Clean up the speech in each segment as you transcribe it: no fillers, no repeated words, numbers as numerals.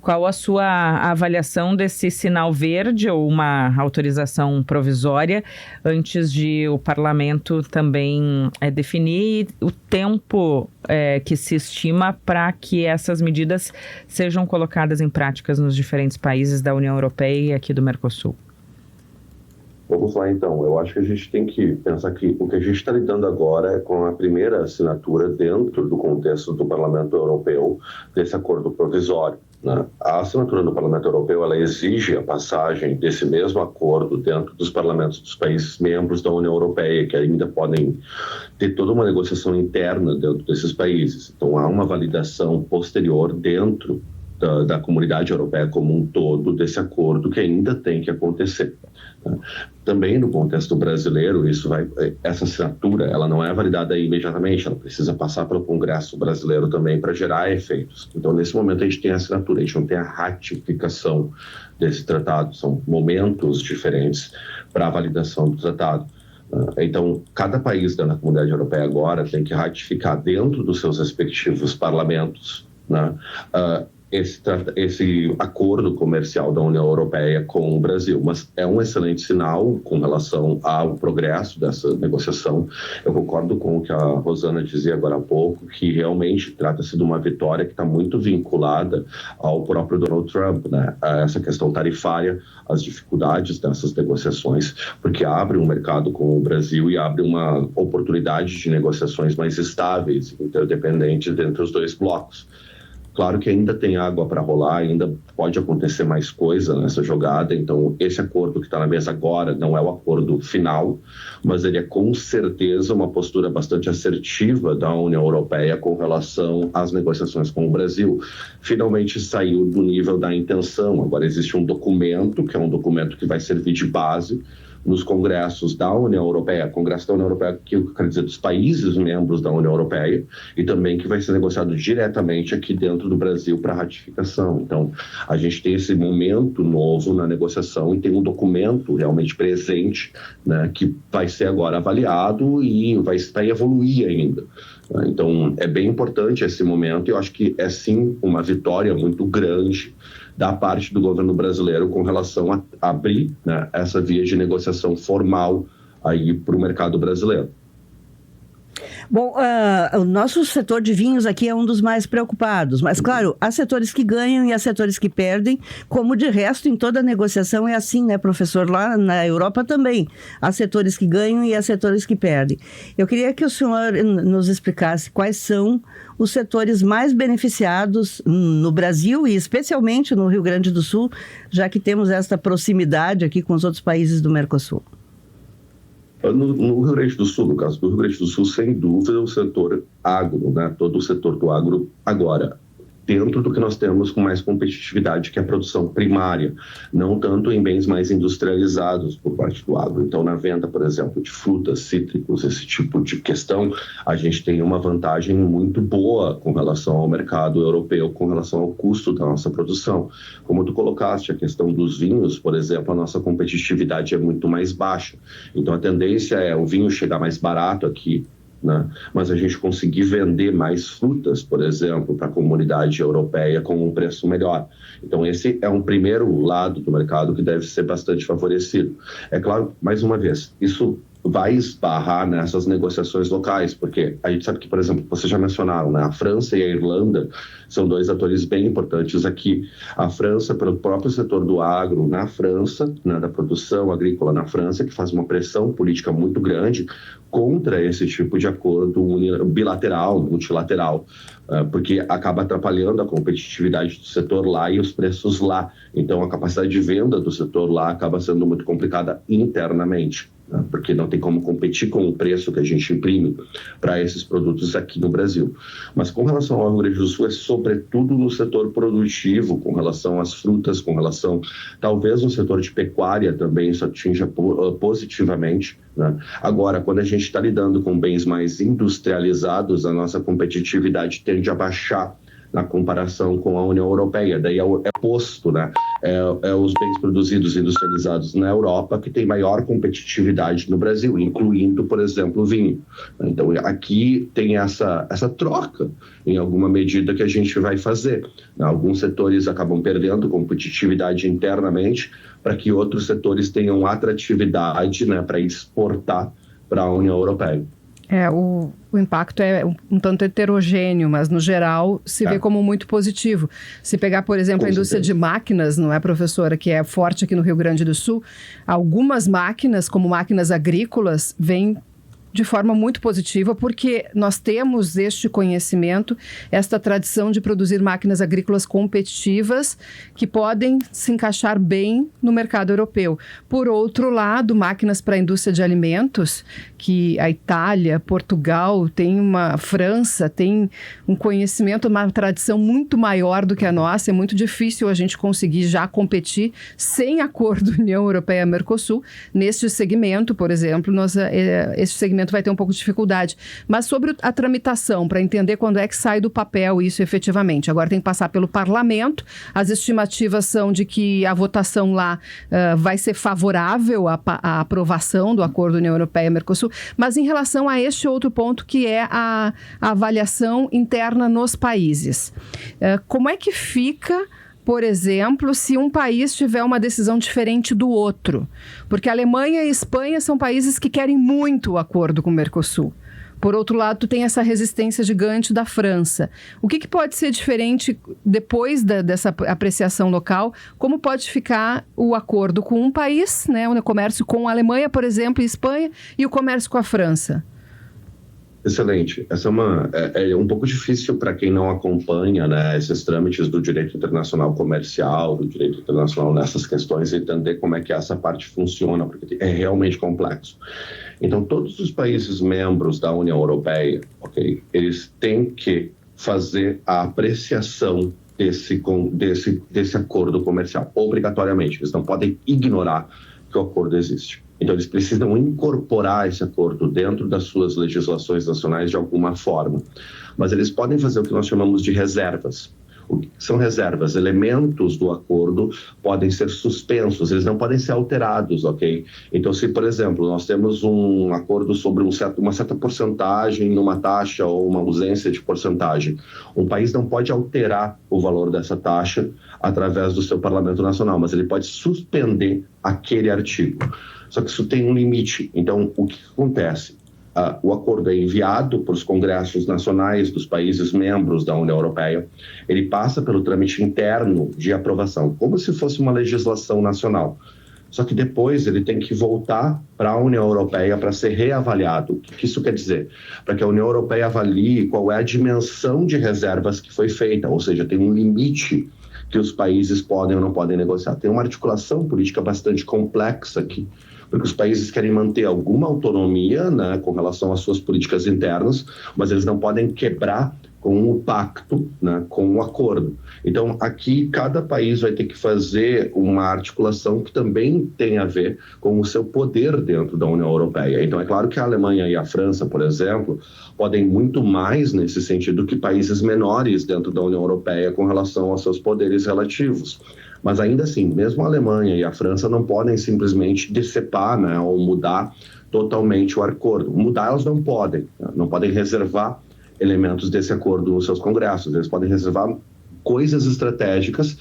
Qual a sua avaliação desse sinal verde ou uma autorização provisória antes de o parlamento também definir o tempo que se estima para que essas medidas sejam colocadas em práticas nos diferentes países da União Europeia e aqui do Mercosul? Vamos lá, então. Eu acho que a gente tem que pensar que o que a gente está lidando agora é com a primeira assinatura dentro do contexto do Parlamento Europeu desse acordo provisório, né? A assinatura do Parlamento Europeu, ela exige a passagem desse mesmo acordo dentro dos parlamentos dos países membros da União Europeia, que ainda podem ter toda uma negociação interna dentro desses países. Então, há uma validação posterior dentro da comunidade europeia como um todo desse acordo que ainda tem que acontecer. Também no contexto brasileiro, essa assinatura ela não é validada imediatamente, ela precisa passar pelo Congresso brasileiro também para gerar efeitos. Então, nesse momento, a gente tem a assinatura, a gente não tem a ratificação desse tratado, são momentos diferentes para a validação do tratado. Então, cada país da comunidade europeia agora tem que ratificar dentro dos seus respectivos parlamentos, né, esse acordo comercial da União Europeia com o Brasil, mas é um excelente sinal com relação ao progresso dessa negociação. Eu concordo com o que a Rosana dizia agora há pouco, que realmente trata-se de uma vitória que está muito vinculada ao próprio Donald Trump, né? A essa questão tarifária, as dificuldades dessas negociações, porque abre um mercado com o Brasil e abre uma oportunidade de negociações mais estáveis e interdependentes entre os dois blocos. Claro que ainda tem água para rolar, ainda pode acontecer mais coisa nessa jogada, então esse acordo que está na mesa agora não é o acordo final, mas ele é com certeza uma postura bastante assertiva da União Europeia com relação às negociações com o Brasil. Finalmente saiu do nível da intenção, agora existe um documento, que é um documento que vai servir de base nos congressos da União Europeia, Congresso da União Europeia, que eu quero dizer dos países membros da União Europeia, e também que vai ser negociado diretamente aqui dentro do Brasil para ratificação. Então, a gente tem esse momento novo na negociação e tem um documento realmente presente, né, que vai ser agora avaliado e vai evoluir ainda. Então, é bem importante esse momento e eu acho que é sim uma vitória muito grande da parte do governo brasileiro com relação a abrir, né, essa via de negociação formal aí para o mercado brasileiro. Bom, o nosso setor de vinhos aqui é um dos mais preocupados, mas claro, há setores que ganham e há setores que perdem, como de resto em toda negociação é assim, né, professor? Lá na Europa também há setores que ganham e há setores que perdem. Eu queria que o senhor nos explicasse quais são os setores mais beneficiados no Brasil e especialmente no Rio Grande do Sul, já que temos esta proximidade aqui com os outros países do Mercosul. No Rio Grande do Sul, no caso do Rio Grande do Sul, sem dúvida, o setor agro, né? Todo o setor do agro agora, dentro do que nós temos com mais competitividade, que é a produção primária, não tanto em bens mais industrializados por parte do agro. Então, na venda, por exemplo, de frutas, cítricos, esse tipo de questão, a gente tem uma vantagem muito boa com relação ao mercado europeu, com relação ao custo da nossa produção. Como tu colocaste, a questão dos vinhos, por exemplo, a nossa competitividade é muito mais baixa. Então, a tendência é o vinho chegar mais barato aqui, né? Mas a gente conseguir vender mais frutas, por exemplo, para a comunidade europeia com um preço melhor. Então, esse é um primeiro lado do mercado que deve ser bastante favorecido. É claro, mais uma vez, isso vai esbarrar nessas negociações locais, porque a gente sabe que, por exemplo, vocês já mencionaram, né? A França e a Irlanda são dois atores bem importantes aqui. A França, pelo próprio setor do agro na França, né, da produção agrícola na França, que faz uma pressão política muito grande contra esse tipo de acordo bilateral, multilateral, porque acaba atrapalhando a competitividade do setor lá e os preços lá. Então, a capacidade de venda do setor lá acaba sendo muito complicada internamente, né, porque não tem como competir com o preço que a gente imprime para esses produtos aqui no Brasil. Mas com relação ao Rio Grande do Sul, é sobretudo no setor produtivo, com relação às frutas, com relação, talvez no setor de pecuária também isso atinja positivamente, né? Agora, quando a gente está lidando com bens mais industrializados, a nossa competitividade tende a baixar na comparação com a União Europeia. Daí é posto, né? Os bens produzidos e industrializados na Europa que tem maior competitividade no Brasil, incluindo, por exemplo, o vinho. Então, aqui tem essa troca, em alguma medida, que a gente vai fazer. Alguns setores acabam perdendo competitividade internamente para que outros setores tenham atratividade, né, para exportar para a União Europeia. O impacto é um tanto heterogêneo, mas no geral se vê como muito positivo. Se pegar, por exemplo, a indústria de máquinas, não é, professora, que é forte aqui no Rio Grande do Sul, algumas máquinas, como máquinas agrícolas, vêm de forma muito positiva, porque nós temos este conhecimento, esta tradição de produzir máquinas agrícolas competitivas que podem se encaixar bem no mercado europeu. Por outro lado, máquinas para a indústria de alimentos, que a Itália, Portugal, a França tem um conhecimento, uma tradição muito maior do que a nossa. É muito difícil a gente conseguir já competir sem acordo União Europeia-Mercosul. Neste segmento, por exemplo, esse segmento vai ter um pouco de dificuldade. Mas sobre a tramitação, para entender quando é que sai do papel isso efetivamente. Agora tem que passar pelo parlamento. As estimativas são de que a votação lá vai ser favorável à aprovação do acordo União Europeia-Mercosul. Mas em relação a este outro ponto, que é a avaliação interna nos países. Como é que fica, por exemplo, se um país tiver uma decisão diferente do outro? Porque a Alemanha e a Espanha são países que querem muito o acordo com o Mercosul. Por outro lado, tu tem essa resistência gigante da França. O que pode ser diferente depois dessa apreciação local? Como pode ficar o acordo com um país, né, o comércio com a Alemanha, por exemplo, e Espanha, e o comércio com a França? Excelente. Essa é um pouco difícil para quem não acompanha, né, esses trâmites do direito internacional comercial, do direito internacional nessas questões, entender como é que essa parte funciona, porque é realmente complexo. Então, todos os países membros da União Europeia, eles têm que fazer a apreciação desse acordo comercial, obrigatoriamente. Eles não podem ignorar que o acordo existe. Então, eles precisam incorporar esse acordo dentro das suas legislações nacionais de alguma forma. Mas eles podem fazer o que nós chamamos de reservas. O que são reservas? Elementos do acordo podem ser suspensos, eles não podem ser alterados, ok? Então, se, por exemplo, nós temos um acordo sobre uma certa porcentagem numa taxa ou uma ausência de porcentagem, um país não pode alterar o valor dessa taxa através do seu parlamento nacional, mas ele pode suspender aquele artigo. Só que isso tem um limite. Então, o que acontece? O acordo é enviado para os congressos nacionais dos países membros da União Europeia. Ele passa pelo trâmite interno de aprovação, como se fosse uma legislação nacional. Só que depois ele tem que voltar para a União Europeia para ser reavaliado. O que isso quer dizer? Para que a União Europeia avalie qual é a dimensão de reservas que foi feita, ou seja, tem um limite que os países podem ou não podem negociar. Tem uma articulação política bastante complexa aqui, porque os países querem manter alguma autonomia, né, com relação às suas políticas internas, mas eles não podem quebrar com o pacto, né, com o acordo. Então, aqui, cada país vai ter que fazer uma articulação que também tem a ver com o seu poder dentro da União Europeia. Então, é claro que a Alemanha e a França, por exemplo, podem muito mais nesse sentido que países menores dentro da União Europeia com relação aos seus poderes relativos. Mas ainda assim, mesmo a Alemanha e a França não podem simplesmente decepar, né, ou mudar totalmente o acordo. Mudar elas não podem, né? Não podem reservar elementos desse acordo nos seus congressos. Eles podem reservar coisas estratégicas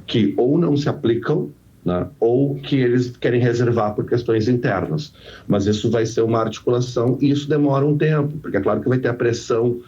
que ou não se aplicam, né, ou que eles querem reservar por questões internas. Mas isso vai ser uma articulação e isso demora um tempo, porque é claro que vai ter a pressão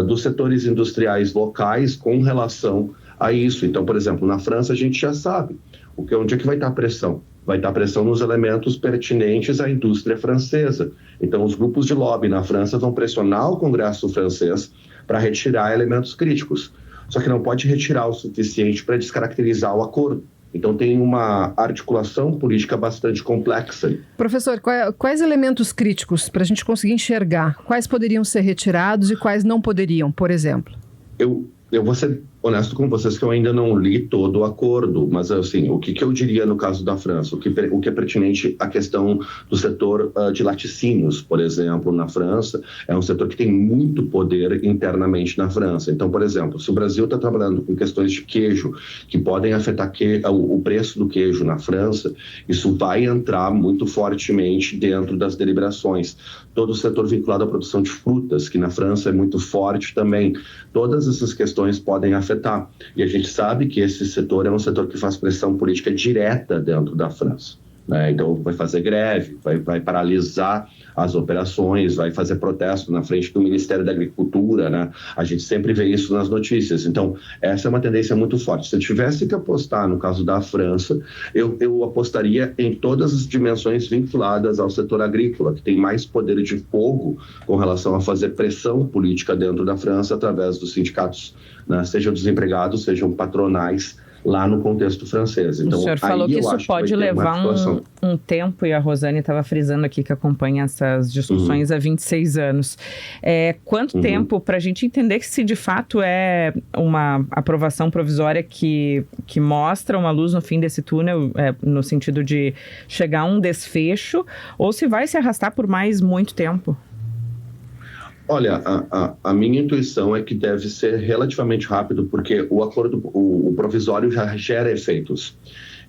dos setores industriais locais com relação a isso. Então, por exemplo, na França a gente já sabe onde é que vai estar a pressão. Vai estar pressão nos elementos pertinentes à indústria francesa. Então, os grupos de lobby na França vão pressionar o Congresso francês para retirar elementos críticos. Só que não pode retirar o suficiente para descaracterizar o acordo. Então, tem uma articulação política bastante complexa. Professor, quais elementos críticos, para a gente conseguir enxergar, quais poderiam ser retirados e quais não poderiam, por exemplo? Eu vou ser honesto com vocês que eu ainda não li todo o acordo, mas assim, o que eu diria no caso da França? O que é pertinente à questão do setor de laticínios, por exemplo, na França, é um setor que tem muito poder internamente na França. Então, por exemplo, se o Brasil está trabalhando com questões de queijo que podem afetar o preço do queijo na França, isso vai entrar muito fortemente dentro das deliberações. Todo o setor vinculado à produção de frutas, que na França é muito forte também, todas essas questões podem afetar. E a gente sabe que esse setor é um setor que faz pressão política direta dentro da França, né? Então, vai fazer greve, vai paralisar as operações, vai fazer protesto na frente do Ministério da Agricultura, né? A gente sempre vê isso nas notícias. Então, essa é uma tendência muito forte. Se eu tivesse que apostar no caso da França, eu apostaria em todas as dimensões vinculadas ao setor agrícola, que tem mais poder de fogo com relação a fazer pressão política dentro da França através dos sindicatos, né? Sejam dos empregados, sejam patronais, lá no contexto francês. Então, o senhor falou que isso pode levar um tempo, e a Rosane estava frisando aqui que acompanha essas discussões há 26 anos. Quanto tempo para a gente entender que se de fato é uma aprovação provisória que mostra uma luz no fim desse túnel, no sentido de chegar a um desfecho, ou se vai se arrastar por mais muito tempo? Olha, a minha intuição é que deve ser relativamente rápido, porque o acordo, o provisório já gera efeitos.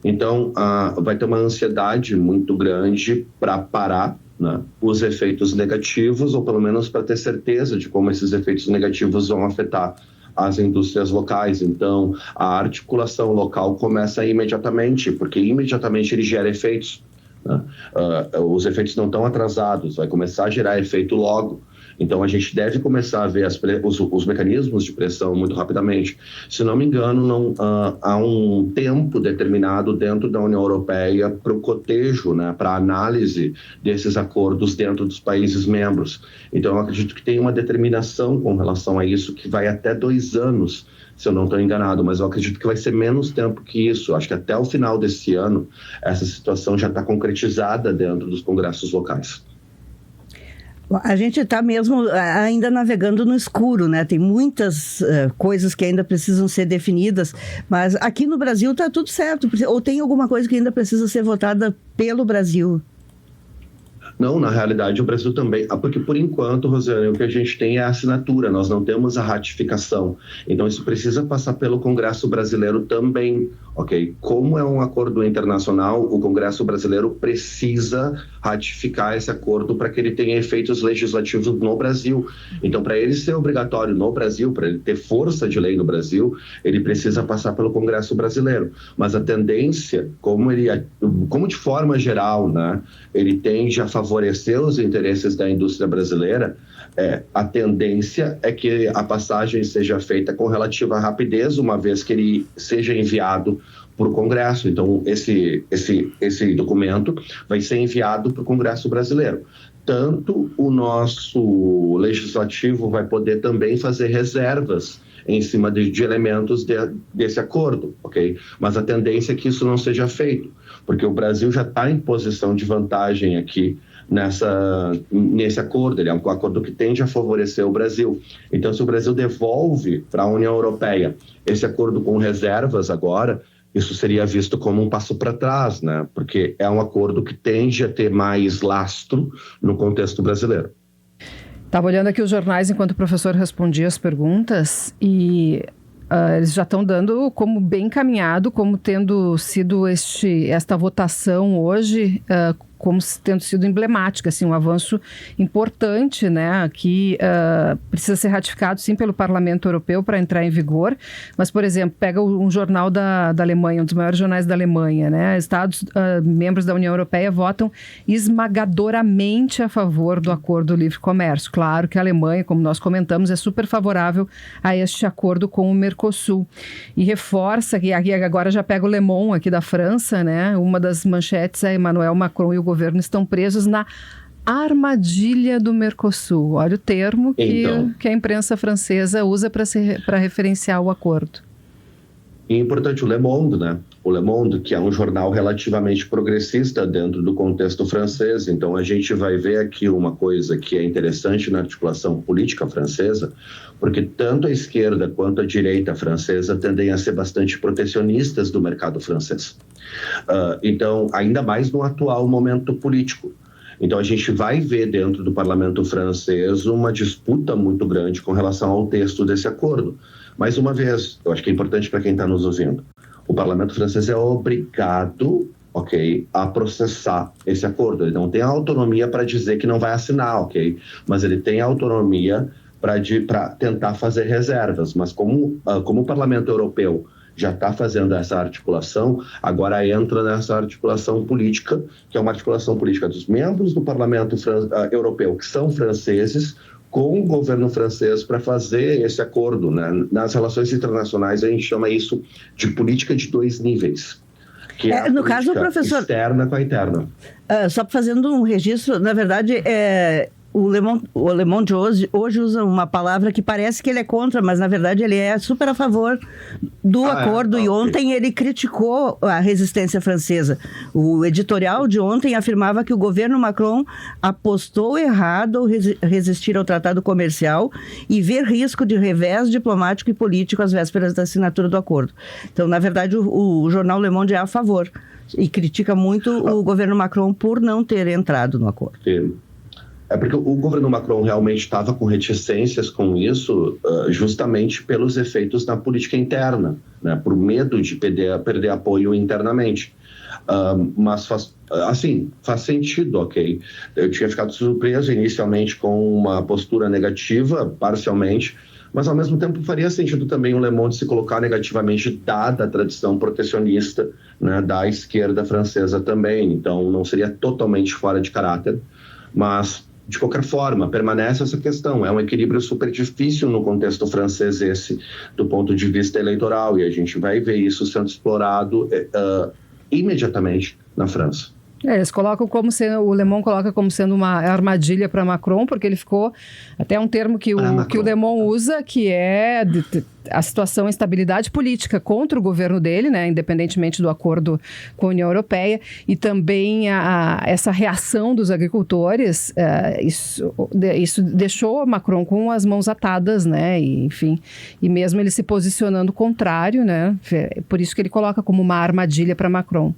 Então, vai ter uma ansiedade muito grande para parar, né, os efeitos negativos, ou pelo menos para ter certeza de como esses efeitos negativos vão afetar as indústrias locais. Então, a articulação local começa imediatamente, porque imediatamente ele gera efeitos, né? Os efeitos não estão atrasados, vai começar a gerar efeito logo. Então, a gente deve começar a ver os mecanismos de pressão muito rapidamente. Se não me engano, há um tempo determinado dentro da União Europeia para o cotejo, né, para a análise desses acordos dentro dos países membros. Então, eu acredito que tem uma determinação com relação a isso que vai até 2 anos, se eu não estou enganado, mas eu acredito que vai ser menos tempo que isso. Acho que até o final desse ano, essa situação já está concretizada dentro dos congressos locais. A gente está mesmo ainda navegando no escuro, né? Tem muitas coisas que ainda precisam ser definidas, mas aqui no Brasil está tudo certo. Ou tem alguma coisa que ainda precisa ser votada pelo Brasil? Não, na realidade o Brasil também, porque por enquanto, Rosane, o que a gente tem é a assinatura, nós não temos a ratificação. Então isso precisa passar pelo Congresso Brasileiro também, ok? Como é um acordo internacional, o Congresso Brasileiro precisa ratificar esse acordo para que ele tenha efeitos legislativos no Brasil. Então, para ele ser obrigatório no Brasil, para ele ter força de lei no Brasil, ele precisa passar pelo Congresso Brasileiro. Mas a tendência, como de forma geral, né, ele tende a favorecer os interesses da indústria brasileira, a tendência é que a passagem seja feita com relativa rapidez, uma vez que ele seja enviado para o Congresso. Então, esse documento vai ser enviado para o Congresso brasileiro. Tanto o nosso legislativo vai poder também fazer reservas em cima de elementos desse acordo, ok? Mas a tendência é que isso não seja feito, porque o Brasil já está em posição de vantagem aqui nesse acordo. Ele é um acordo que tende a favorecer o Brasil. Então, se o Brasil devolve para a União Europeia esse acordo com reservas agora, isso seria visto como um passo para trás, né? Porque é um acordo que tende a ter mais lastro no contexto brasileiro. Estava olhando aqui os jornais enquanto o professor respondia as perguntas e eles já estão dando como bem encaminhado, como tendo sido esta votação hoje, como tendo sido emblemática, assim, um avanço importante, né, que precisa ser ratificado, sim, pelo Parlamento Europeu para entrar em vigor, mas, por exemplo, pega um jornal da Alemanha, um dos maiores jornais da Alemanha, né, Estados membros da União Europeia votam esmagadoramente a favor do Acordo do Livre Comércio. Claro que a Alemanha, como nós comentamos, é super favorável a este acordo com o Mercosul. E reforça, que aqui agora já pega o Le Monde aqui da França, né, uma das manchetes é Emmanuel Macron e o governo estão presos na armadilha do Mercosul. Olha o termo que a imprensa francesa usa para referenciar o acordo. E é importante o Le Monde, né? O Le Monde, que é um jornal relativamente progressista dentro do contexto francês. Então, a gente vai ver aqui uma coisa que é interessante na articulação política francesa, porque tanto a esquerda quanto a direita francesa tendem a ser bastante protecionistas do mercado francês. Então, ainda mais no atual momento político. Então, a gente vai ver dentro do parlamento francês uma disputa muito grande com relação ao texto desse acordo. Mais uma vez, eu acho que é importante para quem está nos ouvindo, o parlamento francês é obrigado, a processar esse acordo. Ele não tem autonomia para dizer que não vai assinar, mas ele tem autonomia para tentar fazer reservas. Mas como o parlamento europeu já está fazendo essa articulação, agora entra nessa articulação política, que é uma articulação política dos membros do parlamento europeu, que são franceses, com o governo francês para fazer esse acordo, né? Nas relações internacionais, a gente chama isso de política de 2 níveis. Que é no caso, professor, externa com a interna. Só fazendo um registro, na verdade, o Le Monde hoje usa uma palavra que parece que ele é contra, mas na verdade ele é super a favor do acordo. E ontem ele criticou a resistência francesa. O editorial de ontem afirmava que o governo Macron apostou errado ao resistir ao tratado comercial e ver risco de revés diplomático e político às vésperas da assinatura do acordo. Então, na verdade, o jornal Le Monde é a favor e critica muito o governo Macron por não ter entrado no acordo. É porque o governo Macron realmente estava com reticências com isso, justamente pelos efeitos na política interna, né? Por medo de perder apoio internamente. Mas faz sentido, Eu tinha ficado surpreso inicialmente com uma postura negativa, parcialmente, mas ao mesmo tempo faria sentido também o Le Monde se colocar negativamente, dada a tradição protecionista, né, da esquerda francesa também. Então não seria totalmente fora de caráter, mas de qualquer forma, permanece essa questão. É um equilíbrio super difícil no contexto francês esse, do ponto de vista eleitoral, e a gente vai ver isso sendo explorado imediatamente na França. Eles colocam como sendo, o Le Monde coloca como sendo uma armadilha para Macron, porque ele ficou, até um termo que o Le Monde usa, que é a situação, a instabilidade política contra o governo dele, né, independentemente do acordo com a União Europeia, e também essa reação dos agricultores, isso deixou Macron com as mãos atadas, né, e, enfim, e mesmo ele se posicionando contrário, né, por isso que ele coloca como uma armadilha para Macron.